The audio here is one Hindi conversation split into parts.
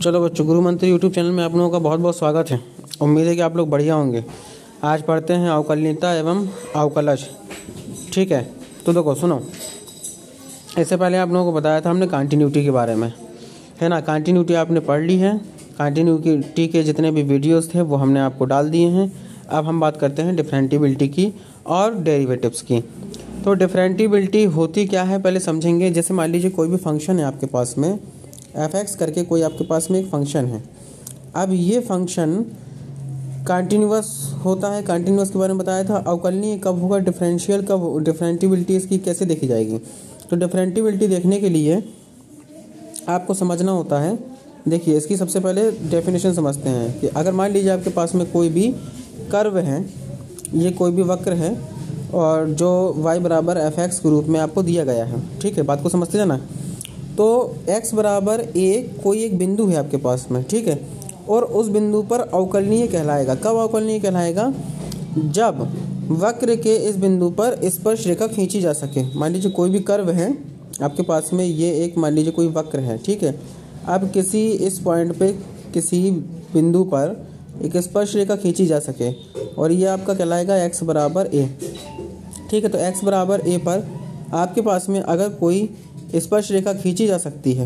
चलो बच्चों, गुरु मंत्री यूट्यूब चैनल में आप लोगों का बहुत बहुत स्वागत है। उम्मीद है कि आप लोग बढ़िया होंगे। आज पढ़ते हैं अवकलनीयता एवं अवकलज। ठीक है, तो देखो सुनो, इससे पहले आप लोगों को बताया था हमने कंटिन्यूटी के बारे में, है ना। कंटिन्यूटी आपने पढ़ ली है। कंटिन्यूटी के जितने भी वीडियोस थे वो हमने आपको डाल दिए हैं। अब हम बात करते हैं डिफरेंटिबिलिटी की और डेरिवेटिव्स की। तो डिफरेंटिबिलिटी होती क्या है पहले समझेंगे। जैसे मान लीजिए कोई भी फंक्शन है आपके पास में, f(x) करके कोई आपके पास में एक फंक्शन है। अब ये फंक्शन कंटिन्यूअस होता है। कंटिन्यूअस के बारे में बताया था। अवकलनीय कब होगा, डिफरेंशियल कब, डिफरेंटिबिलिटी इसकी कैसे देखी जाएगी। तो डिफरेंटिबिलिटी देखने के लिए आपको समझना होता है। देखिए, इसकी सबसे पहले डेफिनेशन समझते हैं कि अगर मान लीजिए आपके पास में कोई भी कर्व है, ये कोई भी वक्र है और जो y बराबर f(x) के रूप में आपको दिया गया है। ठीक है, बात को समझते जाना। तो x बराबर a कोई एक बिंदु है आपके पास में, ठीक है, और उस बिंदु पर अवकलनीय कहलाएगा। कब अवकलनीय कहलाएगा? जब वक्र के इस बिंदु पर स्पर्श रेखा खींची जा सके। मान लीजिए कोई भी कर्व है आपके पास में, ये एक मान लीजिए कोई वक्र है, ठीक है। अब किसी इस पॉइंट पे किसी बिंदु पर एक स्पर्श रेखा खींची जा सके और ये आपका कहलाएगा x बराबर a। ठीक है, तो x बराबर a पर आपके पास में अगर कोई स्पर्श रेखा खींची जा सकती है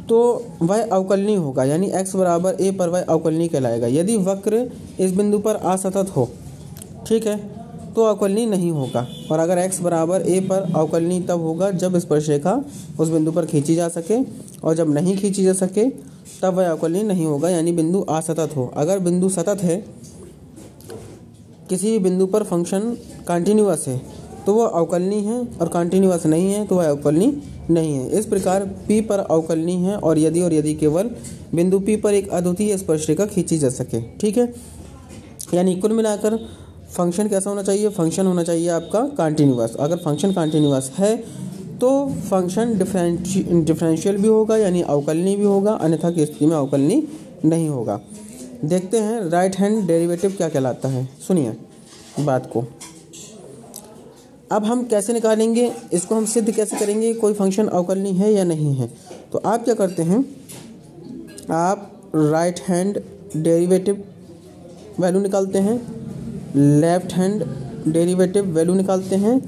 तो वह अवकलनीय होगा, यानी x बराबर a पर वह अवकलनीय कहलाएगा। यदि वक्र इस बिंदु पर असतत हो, ठीक है, तो अवकलनीय नहीं होगा। और अगर x बराबर a पर अवकलनीय तब होगा जब स्पर्श रेखा उस बिंदु पर खींची जा सके, और जब नहीं खींची जा सके तब वह अवकलनीय नहीं होगा, यानी बिंदु असतत हो। अगर बिंदु सतत है, किसी भी बिंदु पर फंक्शन कंटिन्यूअस है तो वो अवकलनीय है, और कंटिन्यूअस नहीं है तो वह अवकलनीय नहीं है। इस प्रकार P पर अवकलनीय है और यदि केवल बिंदु P पर एक अद्वितीय स्पर्श रेखा खींची जा सके। ठीक है, यानी कुल मिलाकर फंक्शन कैसा होना चाहिए? फंक्शन होना चाहिए आपका कंटिन्यूअस। अगर फंक्शन कंटिन्यूअस है तो फंक्शन डिफरेंशियल भी होगा, यानी अवकलनीय भी होगा, अन्यथा की स्थिति में अवकलनीय नहीं होगा। देखते हैं राइट हैंड डेरिवेटिव क्या कहलाता है। सुनिए बात को। अब हम कैसे निकालेंगे इसको, हम सिद्ध कैसे करेंगे कोई फंक्शन अवकलनीय है या नहीं है। तो आप क्या करते हैं, आप राइट हैंड डेरिवेटिव वैल्यू निकालते हैं, लेफ्ट हैंड डेरिवेटिव वैल्यू निकालते हैं।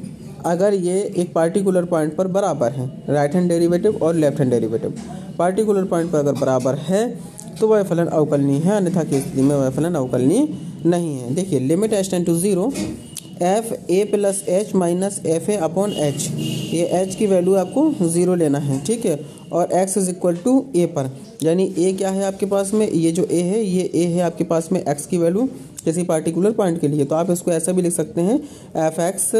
अगर ये एक पार्टिकुलर पॉइंट पर बराबर है, राइट हैंड डेरिवेटिव और left hand derivative particular point पर अगर बराबर है तो वह फलन अवकलनीय है, अन्यथा की स्थिति में वह फलन अवकलनीय नहीं है। देखिए, limit h tend to 0 f a plus h minus F A upon h, ये h की वैल्यू आपको 0 लेना है, ठीक है। और x is equal to a पर, यानी a क्या है आपके पास में, ये जो a है ये a है आपके पास में x की वैल्यू किसी पार्टिकुलर पॉइंट के लिए। तो आप इसको ऐसा भी लिख सकते हैं f(x)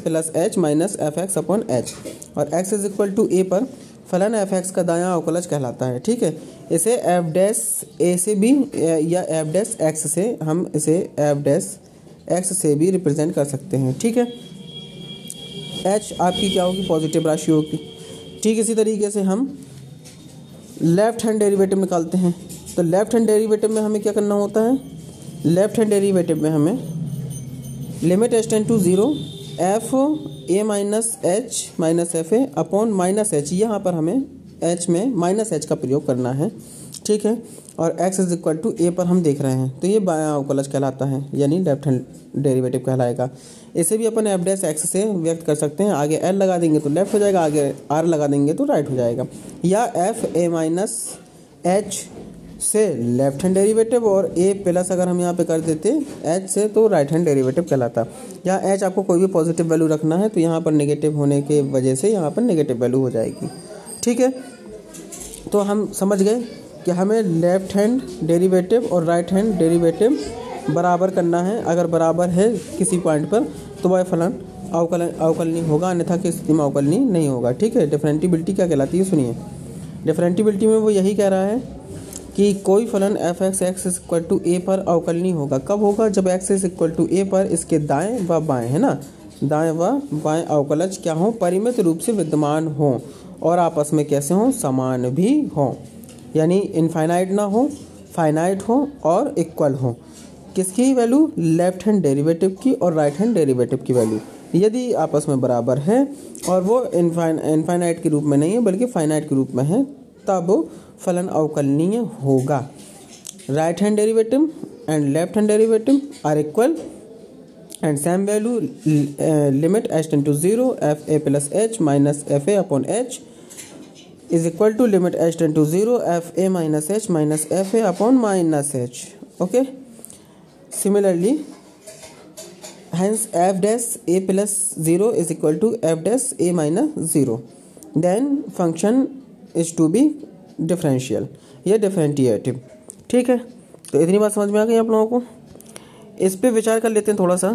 plus h minus F) upon h, और x is equal to a पर फलन f(x) का दायां अवकलज कहलाता है। ठीक है, इसे f डैश a से भी या f डैश x से, हम इसे f डैश x से भी रिप्रेजेंट कर सकते हैं। ठीक है, h आपकी क्या होगी? पॉजिटिव राशि होगी। ठीक, इसी तरीके से हम लेफ्ट हैंड डेरिवेटिव निकालते हैं। तो लेफ्ट हैंड डेरिवेटिव में हमें क्या करना होता है? लेफ्ट हैंड डेरिवेटिव में हमें limit h tend to 0 f a minus h minus F A upon minus h, यहाँ पर हमें h में माइनस h का प्रयोग करना है। ठीक है, और x is equal to a पर हम देख रहे हैं, तो ये बायां अवकलज कहलाता है, यानी लेफ्ट हैंड डेरिवेटिव कहलाएगा। इसे भी अपन f डैश x से व्यक्त कर सकते हैं। आगे l लगा देंगे तो लेफ्ट हो जाएगा, आगे r लगा देंगे तो राइट हो जाएगा। या f a माइनस h से लेफ्ट हैंड डेरिवेटिव और a प्लस अगर हम यहाँ पे कर देते h से तो राइट हैंड डेरिवेटिव कहलाता। या h आपको कोई भी पॉजिटिव वैल्यू रखना है तो यहाँ पर नेगेटिव होने के वजह से यहाँ पर नेगेटिव वैल्यू हो जाएगी। ठीक है, तो हम समझ गए कि हमें लेफ्ट हैंड डेरिवेटिव और राइट हैंड डेरिवेटिव बराबर करना है। अगर बराबर है किसी पॉइंट पर तो वह फलन अवकलनीय होगा, अन्यथा की स्थिति में अवकलनीय नहीं होगा। ठीक है, डिफरेंटिबिलिटी क्या कहलाती है सुनिए। डिफरेंटिबिलिटी में वो यही कह रहा है कि कोई फलन f(x) x is equal to a पर अवकलनीय होगा। कब होगा? जब x is equal to a पर इसके दाएं व बाएं, है ना, दाएं व बाएं अवकलज क्या हो? परिमित रूप से विद्यमान हो और आपस में कैसे हो? समान भी हो, यानी इनफाइनाइट ना हो, फाइनाइट हो और इक्वल हो। किसकी वैल्यू? लेफ्ट हैंड डेरिवेटिव की और राइट हैंड डेरिवेटिव की वैल्यू यदि आपस में बराबर है और वो इनफाइनाइट के रूप में नहीं है बल्कि फाइनाइट के रूप में है, तब फलन अवकलनीय होगा। Right hand derivative and left hand derivative are equal and same value limit h tend to 0 f a plus h minus f a upon h is equal to limit h tend to 0 f a minus h minus f a upon minus h. Okay, similarly hence f dash a plus 0 is equal to f dash a minus 0, then function is to be differential या differentiative. ठीक है, तो इतनी बात समझ में आ गई आप लोगों को। इस पे विचार कर लेते हैं थोड़ा सा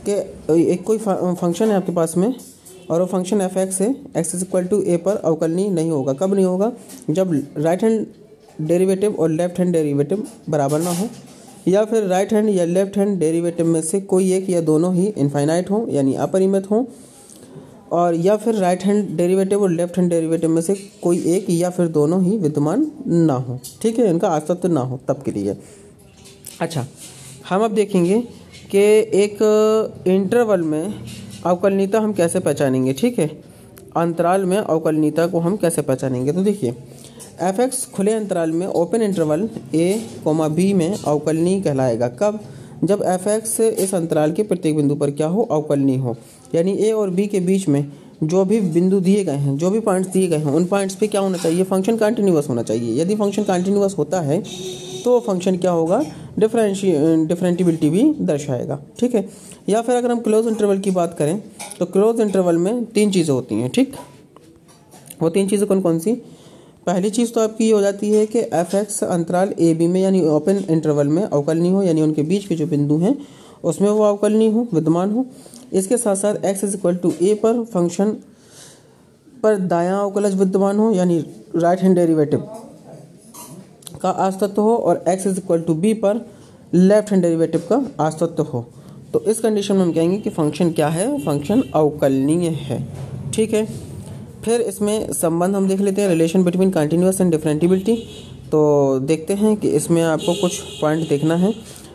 कि एक कोई फंक्शन है आपके पास में और वो फंक्शन एफ एक्स है, एक्स इज इक्वल टू ए पर अवकलनीय नहीं होगा। कब नहीं होगा? जब राइट हैंड डेरिवेटिव और लेफ्ट हैंड डेरिवेटिव बराबर ना हो, या फिर राइट हैंड या लेफ्ट हैंड डेरिवेटिव में से कोई एक या दोनों ही इनफाइनाइट हो यानी अपरिमित हो, और या फिर राइट हैंड डेरिवेटिव और लेफ्ट हैंड डेरिवेटिव में से कोई एक या फिर दोनों ही विद्यमान ना हो। ठीक है, इनका अस्तित्व ना हो तब के लिए। अच्छा, हम अब देखेंगे कि एक इंटरवल में अवकलनीयता हम कैसे पहचानेंगे। ठीक है, अंतराल में अवकलनीयता को हम कैसे पहचानेंगे। तो देखिए, एफ एक्स खुले अंतराल में ओपन इंटरवल ए कोमा बी में अवकलनीय कहलाएगा। कब? जब एफ एक्स इस अंतराल के प्रत्येक बिंदु पर क्या हो? अवकलनीय हो। यानी ए और बी के बीच में जो भी बिंदु दिए गए हैं, जो भी पॉइंट्स दिए गए हैं, उन पॉइंट्स पे क्या होना चाहिए? फंक्शन कंटिन्यूअस होना चाहिए। यदि फंक्शन कंटिन्यूअस होता है तो फंक्शन क्या होगा? डिफरेंटिबिलिटी भी दर्शाएगा। ठीक है, या फिर अगर हम क्लोज इंटरवल की बात करें तो क्लोज इंटरवल में 3 चीज़ें होती हैं। ठीक, वो 3 चीज़ें कौन कौन सी? पहली चीज़ तो आपकी ये हो जाती है कि एफ एक्स अंतराल ए बी में यानी ओपन इंटरवल में अवकलनीय हो, यानी उनके बीच के जो बिंदु हैं उसमें वो अवकलनीय हो, विद्यमान हो। इसके साथ साथ एक्स इज इक्वल टू ए पर फंक्शन पर दायां अवकलज विद्यमान हो, यानी राइट हैंड डेरिवेटिव का अस्तित्व हो, और X is equal to B पर लेफ्ट हैंड डेरिवेटिव का अस्तित्व हो। तो इस कंडीशन में हम कहेंगे कि फंक्शन क्या है? फंक्शन अवकलनीय है। ठीक है, फिर इसमें संबंध हम देख लेते हैं, रिलेशन बिटवीन कंटिन्यूअस एंड डिफरेंटिबिलिटी। तो देखते हैं कि इसमें आपको कुछ पॉइंट देखना है।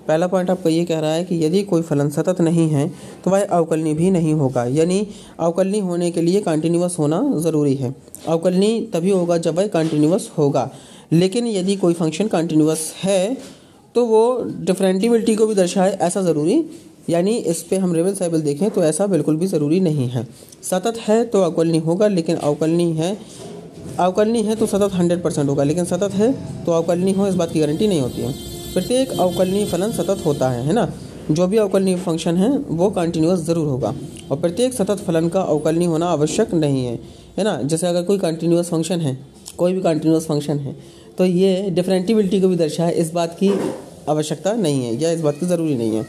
पहला पॉइंट आपका ये कह रहा है कि यदि कोई फलन सतत नहीं है तो वह अवकलनीय भी नहीं होगा। यानी अवकलनीय होने के लिए कंटिन्यूअस होना ज़रूरी है। अवकलनीय तभी होगा जब वह कंटिन्यूअस होगा। लेकिन यदि कोई फंक्शन कंटिन्यूअस है तो वो डिफरेंटिबिलिटी को भी दर्शाए, ऐसा ज़रूरी, यानी इस पे हम रिवर्सिबल देखें तो ऐसा बिल्कुल भी ज़रूरी नहीं है। सतत है तो अवकलनीय होगा, लेकिन अवकलनीय है तो सतत 100% होगा, लेकिन सतत है तो अवकलनीय हो इस बात की गारंटी नहीं होती है। प्रत्येक अवकलनीय फलन सतत होता है ना। जो भी अवकलनीय फंक्शन है वो कंटिन्यूअस ज़रूर होगा, और प्रत्येक सतत फलन का अवकलनीय होना आवश्यक नहीं है ना। जैसे अगर कोई कंटिन्यूअस फंक्शन है, कोई भी कंटिन्यूअस फंक्शन है, तो ये डिफरेंटिबिलिटी को भी दर्शाए इस बात की आवश्यकता नहीं है या इस बात की ज़रूरी नहीं है।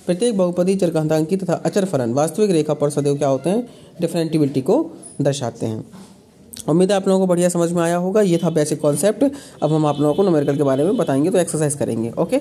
प्रत्येक बहुपदी, चरघातांकी तथा अचर फलन वास्तविक रेखा पर सदैव क्या होते हैं? डिफरेंटिबिलिटी को दर्शाते हैं। उम्मीद है आप लोगों को बढ़िया समझ में आया होगा। ये था बेसिक कॉन्सेप्ट। अब हम आप लोगों को न्यूमेरिकल के बारे में बताएंगे, तो एक्सरसाइज करेंगे। ओके।